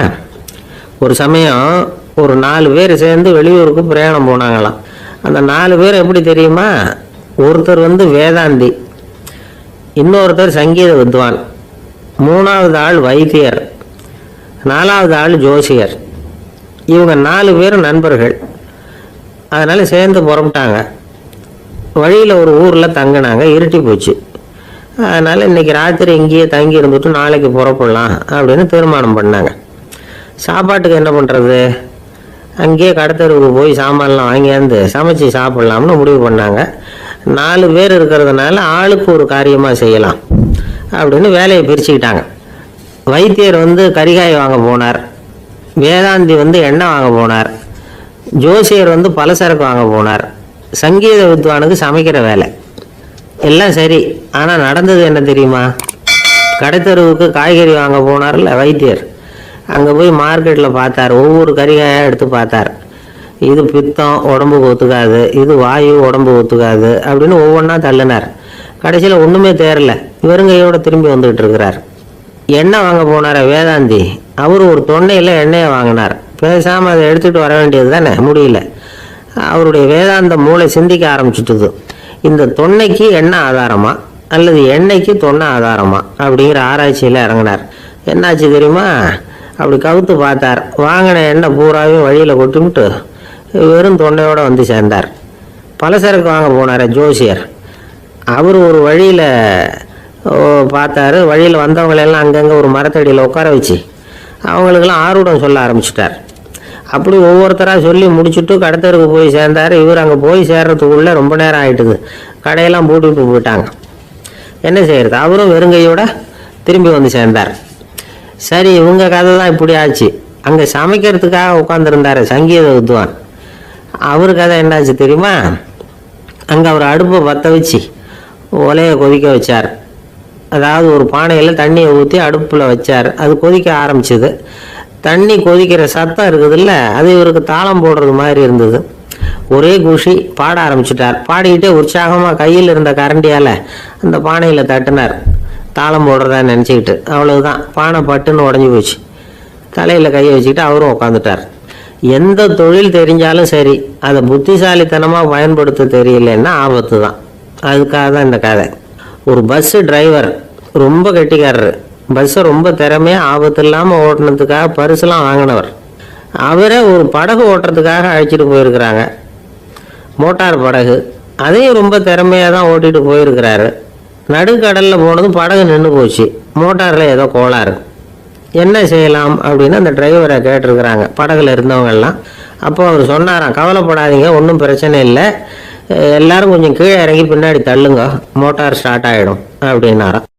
S1: ஒரு சமயம் ஒரு 4 பேர் சேர்ந்து வெளியூருக்கு பிரயாணம் போனாங்களாம். அந்த 4 பேர் எப்படி தெரியுமா? ஒருத்தர் வேதாந்தி, இன்னொருத்தர் சங்கீத வித்வான், 3வது ஆள் வைத்தியர், 4வது ஆள் ஜோசியர். இவங்க 4 பேரும் நண்பர்கள். அதனால் சேர்ந்து புறப்பட்டாங்க. வழியில் ஒரு ஊரில் தங்கினாங்க. இருட்டி போச்சு. அதனால் இன்றைக்கி ராத்திரி இங்கேயே தங்கி இருந்துட்டு நாளைக்கு புறப்படலாம் அப்படின்னு தீர்மானம் பண்ணாங்க. சாப்பாட்டுக்கு என்ன பண்ணுறது? அங்கேயே கடத்தெருவுக்கு போய் சாமான்லாம் வாங்கியாந்து சமைச்சு சாப்பிட்லாம்னு முடிவு பண்ணாங்க. 4 பேர் இருக்கிறதுனால ஆளுக்கு ஒரு காரியமாக செய்யலாம் அப்படின்னு வேலையை பிரிச்சுக்கிட்டாங்க. வைத்தியர் கரிகாய் வாங்க போனார், வேதாந்தி எண்ணெய் வாங்க போனார், ஜோசியர் பலசரக்கு வாங்க போனார், சங்கீத வித்வானுக்கு சமைக்கிற வேலை. எல்லாம் சரி, ஆனால் நடந்தது என்ன தெரியுமா? கடைத்தெருவுக்கு காய்கறி வாங்க போனார்ல வைத்தியர், அங்கே போய் மார்க்கெட்டில் பார்த்தார். ஒவ்வொரு கறிகாயாக எடுத்து பார்த்தார். இது பித்தம், உடம்புக்கு ஒத்துக்காது, இது வாயு, உடம்பு ஒத்துக்காது அப்படின்னு ஒவ்வொன்றா தள்ளினார். கடைசியில் ஒன்றுமே தேரல, வெறுங்கையோடு திரும்பி வந்துக்கிட்டு இருக்கிறார். எண்ணெய் வாங்க போனார் வேதாந்தி, அவர் ஒரு தொன்னையில் எண்ணெயை வாங்கினார். பேசாமல் அதை எடுத்துகிட்டு வர வேண்டியது தானே, முடியல. அவருடைய வேதாந்த மூளை சிந்திக்க ஆரம்பிச்சுட்டுது. இந்த தொன்னைக்கு எண்ணெய் ஆதாரமா அல்லது எண்ணெய்க்கு தொன்னை ஆதாரமா அப்படிங்கிற ஆராய்ச்சியில் இறங்கினார். என்னாச்சு தெரியுமா? அப்படி கவுத்து பார்த்தார். வாங்கின எண்ணெய் பூராவையும் வழியில் கொட்டிவிட்டு வெறும் தொண்டையோடு சேர்ந்தார். பலசரக்கு வாங்க போனார் ஜோசியர், அவர் ஒரு வழியில் பார்த்தாரு. வழியில் வந்தவங்களெல்லாம் அங்கங்கே ஒரு மரத்தடியில் உட்கார வச்சு அவங்களுக்கெல்லாம் ஆர்வம் சொல்ல ஆரம்பிச்சிட்டார். அப்படி ஒவ்வொருத்தராக சொல்லி முடிச்சுட்டு கடத்தருக்கு போய் சேர்ந்தார். இவர் அங்கே போய் சேர்றதுக்குள்ளே ரொம்ப நேரம் ஆகிட்டுது. கடையெல்லாம் பூட்டிட்டு போயிட்டாங்க. என்ன செய்யறது? அவரும் வெறுங்கையோட திரும்பி சேர்ந்தார். சரி, இவங்க கதை தான் இப்படி ஆச்சு. அங்கே சமைக்கிறதுக்காக உட்காந்துருந்தார் சங்கீத வித்வான், அவர் கதை என்னாச்சு தெரியுமா? அங்கே அவர் அடுப்பை பற்ற வச்சு ஒலையை கொதிக்க வச்சார். அதாவது ஒரு பானையில் தண்ணியை ஊற்றி அடுப்பில் வச்சார். அது கொதிக்க ஆரம்பிச்சது. தண்ணி கொதிக்கிற சத்தம் இருக்குதுல்ல, அது இவருக்கு தாளம் போடுறது மாதிரி இருந்தது. ஒரே குஷி, பாட ஆரம்பிச்சிட்டார். பாடிக்கிட்டே உற்சாகமாக கையில் இருந்த கரண்டியால் அந்த பானையில் தட்டினார், தாளம் போடுறதா நினச்சிக்கிட்டு. அவ்வளவுதான், பானை பட்டுன்னு உடஞ்சி போச்சு. தலையில் கையை வச்சுக்கிட்டு அவரும் உட்காந்துட்டார். எந்த தொழில் தெரிஞ்சாலும் சரி, அதை புத்திசாலித்தனமாக பயன்படுத்த தெரியலன்னா ஆபத்து தான். அதுக்காக தான் இந்த கதை. ஒரு பஸ்ஸு டிரைவர் ரொம்ப கெட்டிக்காரரு. பஸ்ஸை ரொம்ப திறமையாக ஆபத்து இல்லாமல் ஓட்டுனதுக்காக பரிசுலாம் வாங்கினவர். அவரே ஒரு படகு ஓட்டுறதுக்காக அழைச்சிட்டு போயிருக்கிறாங்க, மோட்டார் படகு. அதையும் ரொம்ப திறமையாக தான் ஓட்டிகிட்டு போயிருக்கிறாரு. நடுக்கடலில் போனதும் படகு நின்று போச்சு. மோட்டாரில் ஏதோ கோளாறு. என்ன செய்யலாம் அப்படின்னு அந்த டிரைவரை கேட்டிருக்கிறாங்க படகுல இருந்தவங்கெல்லாம். அப்போ அவர் சொன்னாராம், கவலைப்படாதீங்க, ஒன்றும் பிரச்சனை இல்லை, எல்லாரும் கொஞ்சம் கீழே இறங்கி பின்னாடி தள்ளுங்க, மோட்டார் ஸ்டார்ட் ஆகிடும் அப்படின்னாராம்.